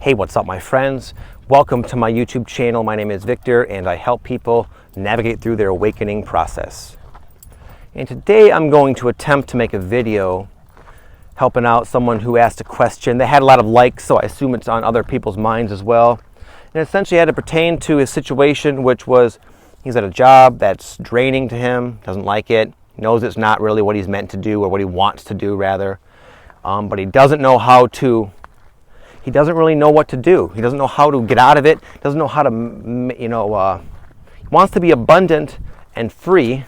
Hey, what's up, my friends? Welcome to my YouTube channel. My name is Victor, and I help people navigate through their awakening process. And today I'm going to attempt to make a video helping out someone who asked a question. They had a lot of likes, so I assume it's on other people's minds as well. And essentially had to pertain to his situation, which was he's at a job that's draining to him, doesn't like it, knows it's not really what he's meant to do, or what he wants to do rather, but he doesn't know how to. He doesn't really know what to do. He doesn't know how to get out of it. Doesn't know how to, he wants to be abundant and free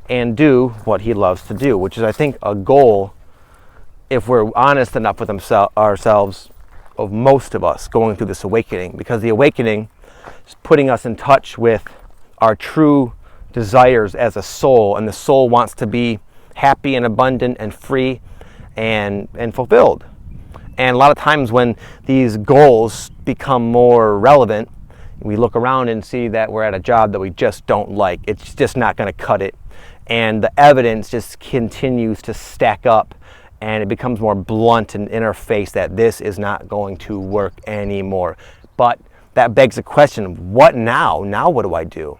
and do what he loves to do, which is, I think, a goal, if we're honest enough with ourselves, of most of us going through this awakening, because the awakening is putting us in touch with our true desires as a soul, and the soul wants to be happy and abundant and free and fulfilled. And a lot of times when these goals become more relevant, we look around and see that we're at a job that we just don't like. It's just not going to cut it. And the evidence just continues to stack up, and it becomes more blunt and in our face that this is not going to work anymore. But that begs the question, what now? Now what do I do?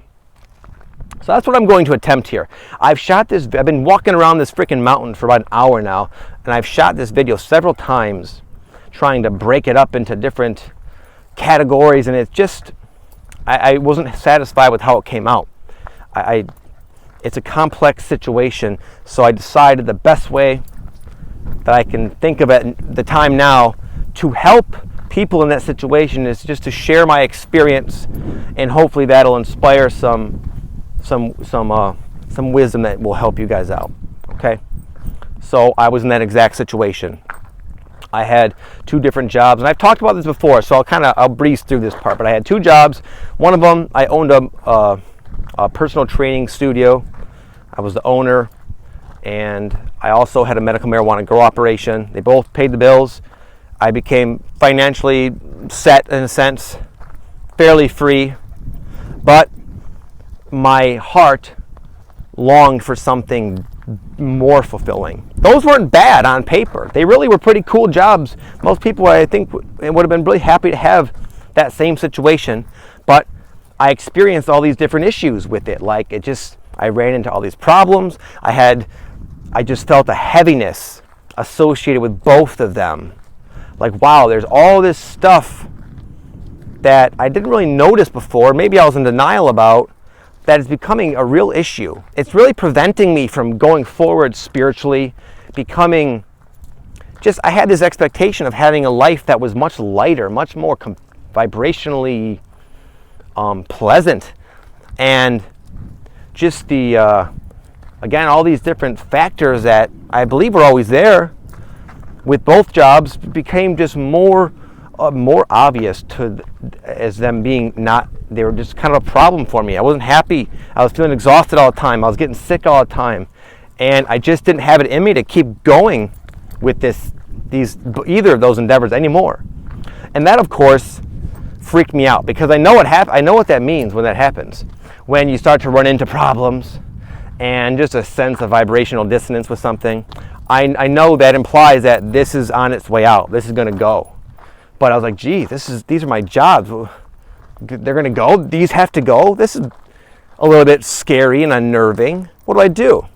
So that's what I'm going to attempt here. I've been walking around this freaking mountain for about an hour now, and I've shot this video several times, trying to break it up into different categories, and it's just, I wasn't satisfied with how it came out. It's a complex situation, so I decided the best way that I can think of at the time now to help people in that situation is just to share my experience, and hopefully that'll inspire some wisdom that will help you guys out. Okay, so I was in that exact situation. I had two different jobs, and I've talked about this before, so I'll breeze through this part. But I had two jobs. One of them, I owned a personal training studio. I was the owner, and I also had a medical marijuana grow operation. They both paid the bills. I became financially set in a sense, fairly free, but my heart longed for something more fulfilling. Those weren't bad on paper. They really were pretty cool jobs. Most people, I think, would have been really happy to have that same situation, but I experienced all these different issues with it. I ran into all these problems. I just felt a heaviness associated with both of them. Like, wow, there's all this stuff that I didn't really notice before, maybe I was in denial about, that is becoming a real issue. It's really preventing me from going forward spiritually, I had this expectation of having a life that was much lighter, much more vibrationally pleasant. And just again, all these different factors that I believe were always there with both jobs became just more obvious as them being not. They were just kind of a problem for me. I wasn't happy. I was feeling exhausted all the time. I was getting sick all the time, and I just didn't have it in me to keep going with either of those endeavors anymore. And that, of course, freaked me out, because I know what that means when that happens. When you start to run into problems and just a sense of vibrational dissonance with something, I know that implies that this is on its way out. This is going to go. But I was like, gee, these are my jobs. They're going to go? These have to go? This is a little bit scary and unnerving. What do I do?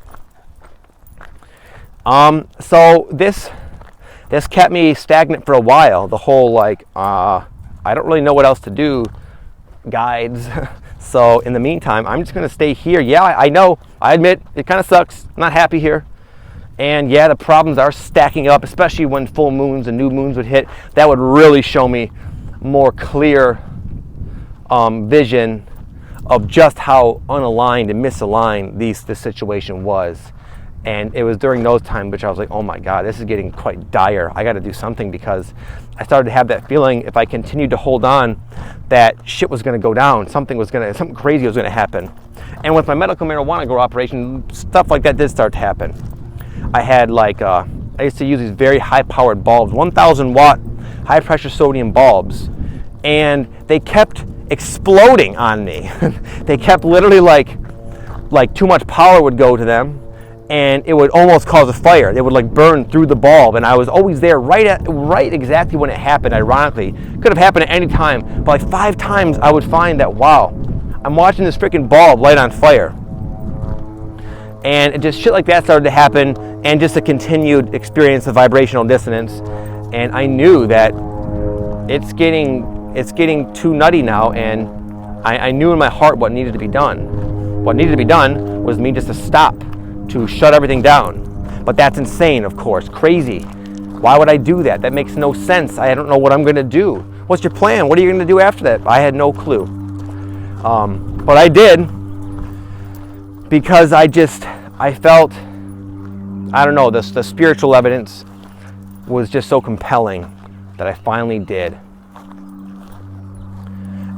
So this kept me stagnant for a while. The whole I don't really know what else to do guides. So in the meantime, I'm just going to stay here. Yeah, I know. I admit it kind of sucks. I'm not happy here. And yeah, the problems are stacking up, especially when full moons and new moons would hit. That would really show me more clear vision of just how unaligned and misaligned this situation was. And it was during those times which I was like, oh my God, this is getting quite dire. I got to do something, because I started to have that feeling if I continued to hold on, that shit was going to go down. Something crazy was going to happen. And with my medical marijuana grow operation, stuff like that did start to happen. I had I used to use these very high-powered bulbs, 1,000 watt high-pressure sodium bulbs, and they kept exploding on me. They kept literally like too much power would go to them, and it would almost cause a fire. It would like burn through the bulb, and I was always there right exactly when it happened. Ironically, could have happened at any time, but like 5 times I would find that, wow, I'm watching this freaking bulb light on fire. And it just shit like that started to happen, and just a continued experience of vibrational dissonance. And I knew that it's getting too nutty now, and I knew in my heart what needed to be done. What needed to be done was me just to stop, to shut everything down. But that's insane, of course, crazy. Why would I do that? That makes no sense. I don't know what I'm gonna do. What's your plan? What are you gonna do after that? I had no clue. But I did, because I felt, I don't know, the spiritual evidence was just so compelling that I finally did.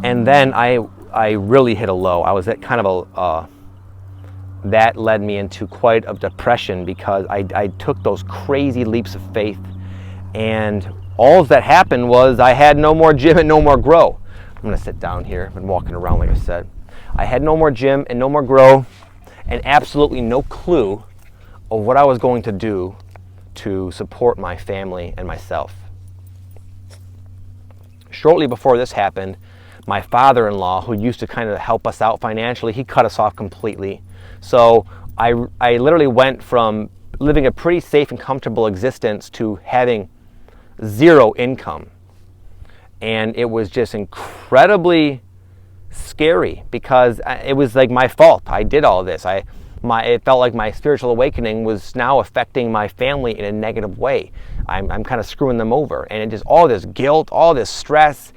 And then I really hit a low. I was at kind of that led me into quite a depression, because I took those crazy leaps of faith, and all that happened was I had no more gym and no more grow. I'm gonna sit down here. I've been walking around, like I said. I had no more gym and no more grow, and absolutely no clue of what I was going to do to support my family and myself. Shortly before this happened, my father-in-law, who used to kind of help us out financially, he cut us off completely. So I literally went from living a pretty safe and comfortable existence to having zero income. And it was just incredibly scary, because it was like my fault. I did all this. It felt like my spiritual awakening was now affecting my family in a negative way. I'm kind of screwing them over. And it just, all this guilt, all this stress,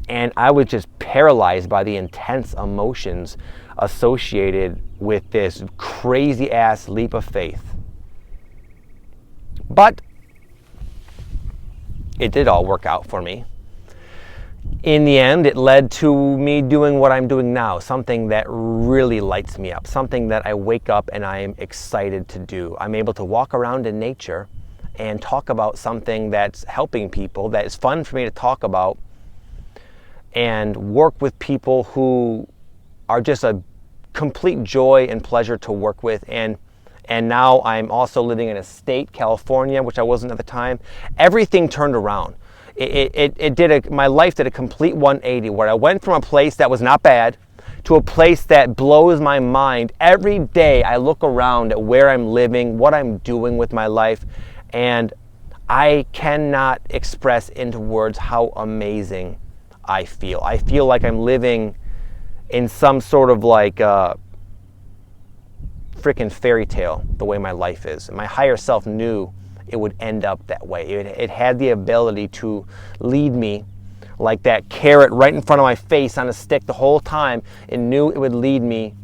and I was just paralyzed by the intense emotions associated with this crazy ass leap of faith. But it did all work out for me. In the end, it led to me doing what I'm doing now, something that really lights me up, something that I wake up and I am excited to do. I'm able to walk around in nature and talk about something that's helping people, that is fun for me to talk about, and work with people who are just a complete joy and pleasure to work with. And now I'm also living in a state, California, which I wasn't at the time. Everything turned around. My life did a complete 180, where I went from a place that was not bad to a place that blows my mind. Every day I look around at where I'm living, what I'm doing with my life, and I cannot express into words how amazing I feel. I feel like I'm living in some sort of like freaking fairy tale, the way my life is. My higher self knew it would end up that way. It had the ability to lead me like that carrot right in front of my face on a stick the whole time. It knew it would lead me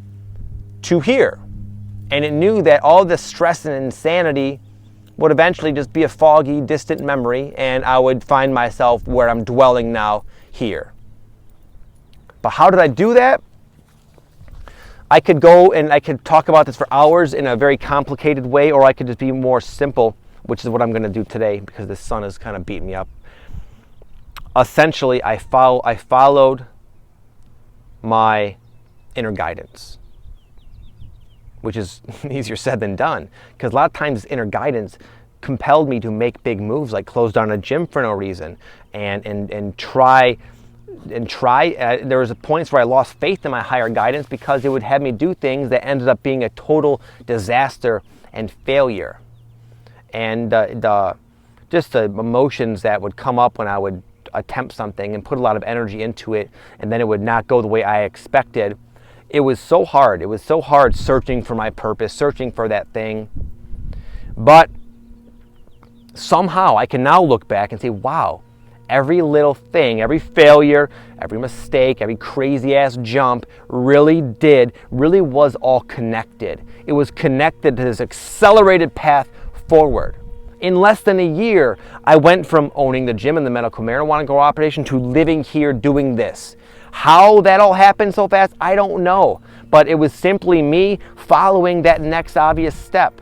to here. And it knew that all the stress and insanity would eventually just be a foggy, distant memory, and I would find myself where I'm dwelling now, here. But how did I do that? I could go and I could talk about this for hours in a very complicated way, or I could just be more simple, which is what I'm going to do today, because the sun is kind of beating me up. Essentially, I followed my inner guidance, which is easier said than done, because a lot of times inner guidance compelled me to make big moves, like close down a gym for no reason, and try. There was points where I lost faith in my higher guidance, because it would have me do things that ended up being a total disaster and failure. And just the emotions that would come up when I would attempt something and put a lot of energy into it, and then it would not go the way I expected. It was so hard. It was so hard searching for my purpose, searching for that thing. But somehow I can now look back and say, wow, every little thing, every failure, every mistake, every crazy ass jump really was all connected. It was connected to this accelerated path forward. In less than a year, I went from owning the gym and the medical marijuana grow operation to living here doing this. How that all happened so fast, I don't know. But it was simply me following that next obvious step.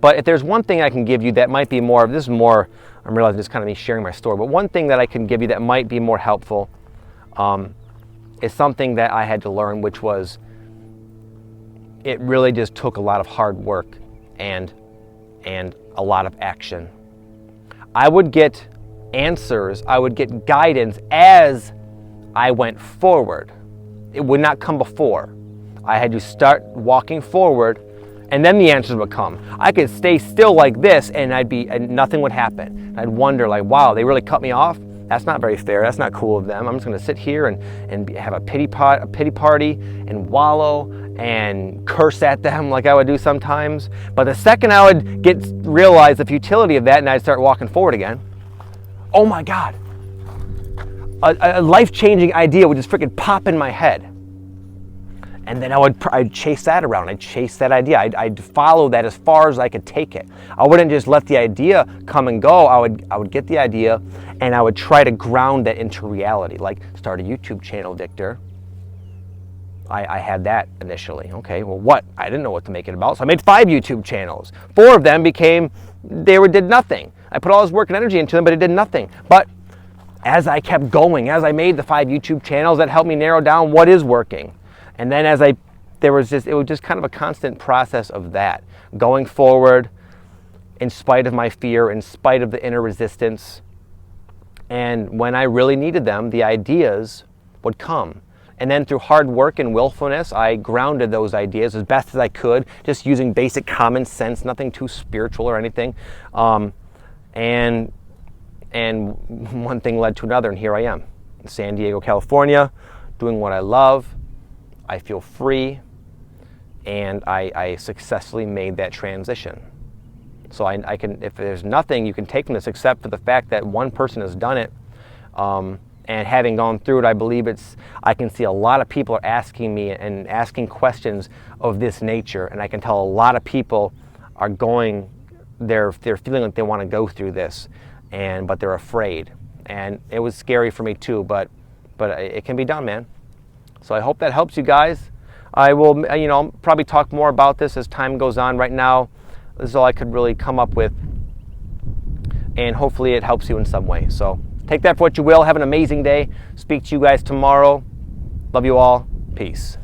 But if there's one thing I can give you that might be more, this is more, I'm realizing this is kind of me sharing my story, but one thing that I can give you that might be more helpful is something that I had to learn, which was, it really just took a lot of hard work and a lot of action. I would get answers, I would get guidance as I went forward. It would not come before. I had to start walking forward, and then the answers would come. I could stay still like this, and nothing would happen. I'd wonder, like, wow, they really cut me off? That's not very fair. That's not cool of them. I'm just going to sit here and have a pity party and wallow and curse at them like I would do sometimes. But the second I would realize the futility of that, and I'd start walking forward again, oh my God, a life-changing idea would just freaking pop in my head. And then I'd chase that around. I'd chase that idea. I'd follow that as far as I could take it. I wouldn't just let the idea come and go. I would get the idea, and I would try to ground that into reality. Like, start a YouTube channel, Victor. I had that initially. Okay, well, what? I didn't know what to make it about, so I made 5 YouTube channels. 4 of them did nothing. I put all this work and energy into them, but it did nothing. But as I kept going, as I made the 5 YouTube channels, that helped me narrow down what is working. And then it was just kind of a constant process of that, going forward in spite of my fear, in spite of the inner resistance. And when I really needed them, the ideas would come. And then through hard work and willfulness, I grounded those ideas as best as I could, just using basic common sense, nothing too spiritual or anything. And one thing led to another, and here I am in San Diego, California, doing what I love. I feel free, and I successfully made that transition. So I can, if there's nothing you can take from this except for the fact that one person has done it, and having gone through it, I believe I can see a lot of people are asking me and asking questions of this nature, and I can tell a lot of people are they're feeling like they want to go through this, but they're afraid. And it was scary for me too, but it can be done, man. So I hope that helps you guys. I will, probably talk more about this as time goes on. Right now, this is all I could really come up with, and hopefully it helps you in some way. So take that for what you will. Have an amazing day. Speak to you guys tomorrow. Love you all. Peace.